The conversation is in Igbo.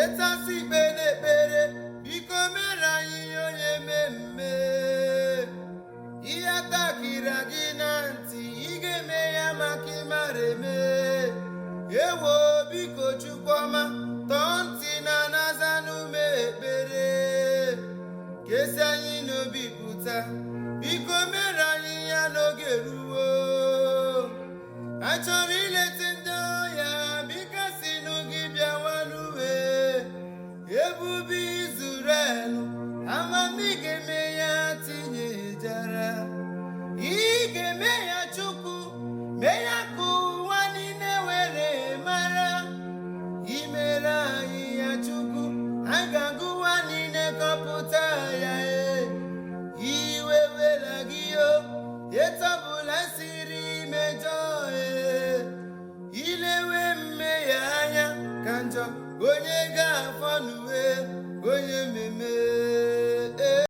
etasi ikpere ekpere biko mere anyị onye mmemme ihe atakịra gị na ntị ị ga-eme ya maka ịmara eme ewo biko Chukwuma tọọ ntị na naza n'ume ekpere kesi anyị n'obi pụta biko mere anyị ya n'oge ruo achọrọ ileta ndị ọya biko si n'oge bịawanuwe ebube Izrel amamihe ga-eme ya tinyejara ị ga-eme ya Chukwu mee ya ka ụwa niile were mara imere anyị ya Chukwu a ga-agụ ụwa niile kọpụta ya iwe wela gị etọbụla siri mejọ ilewe mmehie anya ka njọ onye ga-afọ n'uwe